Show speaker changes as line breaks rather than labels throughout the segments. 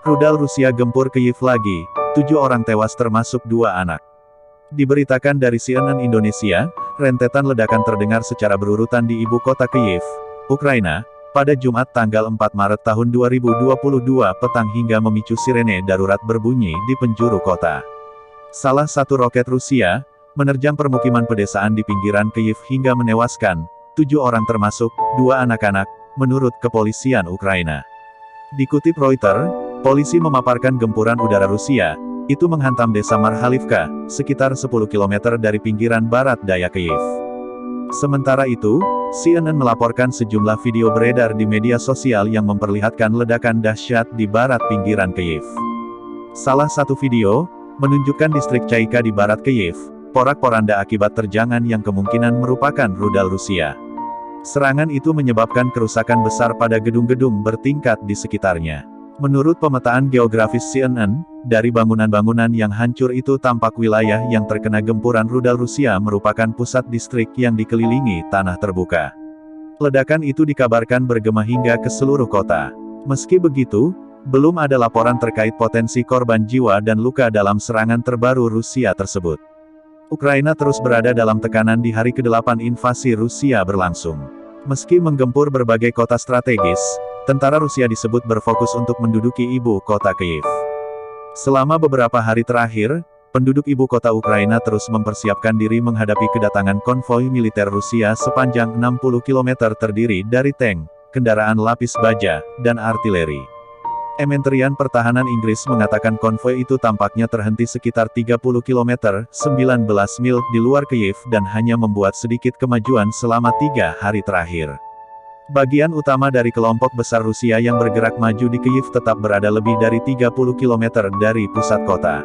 Rudal Rusia gempur Kyiv lagi, 7 orang tewas termasuk 2 anak. Diberitakan dari CNN Indonesia, rentetan ledakan terdengar secara berurutan di ibu kota Kyiv, Ukraina, pada Jumat tanggal 4 Maret tahun 2022 petang hingga memicu sirene darurat berbunyi di penjuru kota. Salah satu roket Rusia, menerjang permukiman pedesaan di pinggiran Kyiv hingga menewaskan 7 orang termasuk 2 anak-anak, menurut kepolisian Ukraina. Dikutip Reuters, polisi memaparkan gempuran udara Rusia, itu menghantam desa Marhalivka, sekitar 10 km dari pinggiran barat daya Kyiv. Sementara itu, CNN melaporkan sejumlah video beredar di media sosial yang memperlihatkan ledakan dahsyat di barat pinggiran Kyiv. Salah satu video, menunjukkan distrik Chaika di barat Kyiv, porak-poranda akibat terjangan yang kemungkinan merupakan rudal Rusia. Serangan itu menyebabkan kerusakan besar pada gedung-gedung bertingkat di sekitarnya. Menurut pemetaan geografis CNN, dari bangunan-bangunan yang hancur itu tampak wilayah yang terkena gempuran rudal Rusia merupakan pusat distrik yang dikelilingi tanah terbuka. Ledakan itu dikabarkan bergema hingga ke seluruh kota. Meski begitu, belum ada laporan terkait potensi korban jiwa dan luka dalam serangan terbaru Rusia tersebut. Ukraina terus berada dalam tekanan di hari ke-8 invasi Rusia berlangsung. Meski menggempur berbagai kota strategis, tentara Rusia disebut berfokus untuk menduduki ibu kota Kyiv. Selama beberapa hari terakhir, penduduk ibu kota Ukraina terus mempersiapkan diri menghadapi kedatangan konvoi militer Rusia sepanjang 60 km terdiri dari tank, kendaraan lapis baja, dan artileri. Kementerian Pertahanan Inggris mengatakan konvoi itu tampaknya terhenti sekitar 30 km, 19 mil di luar Kyiv dan hanya membuat sedikit kemajuan selama 3 hari terakhir. Bagian utama dari kelompok besar Rusia yang bergerak maju di Kyiv tetap berada lebih dari 30 km dari pusat kota.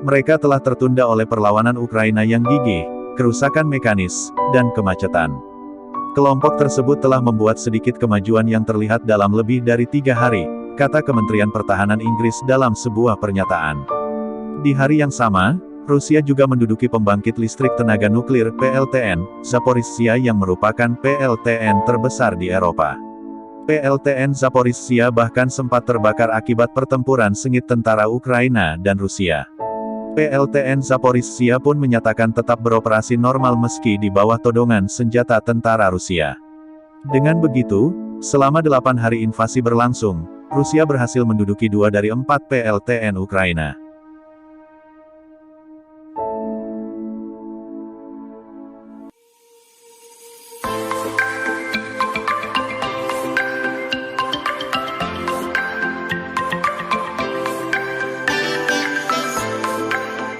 Mereka telah tertunda oleh perlawanan Ukraina yang gigih, kerusakan mekanis, dan kemacetan. Kelompok tersebut telah membuat sedikit kemajuan yang terlihat dalam lebih dari 3 hari, kata Kementerian Pertahanan Inggris dalam sebuah pernyataan. Di hari yang sama, Rusia juga menduduki pembangkit listrik tenaga nuklir PLTN, Zaporizhzhia yang merupakan PLTN terbesar di Eropa. PLTN Zaporizhzhia bahkan sempat terbakar akibat pertempuran sengit tentara Ukraina dan Rusia. PLTN Zaporizhzhia pun menyatakan tetap beroperasi normal meski di bawah todongan senjata tentara Rusia. Dengan begitu, selama 8 hari invasi berlangsung, Rusia berhasil menduduki 2 dari 4 PLTN Ukraina.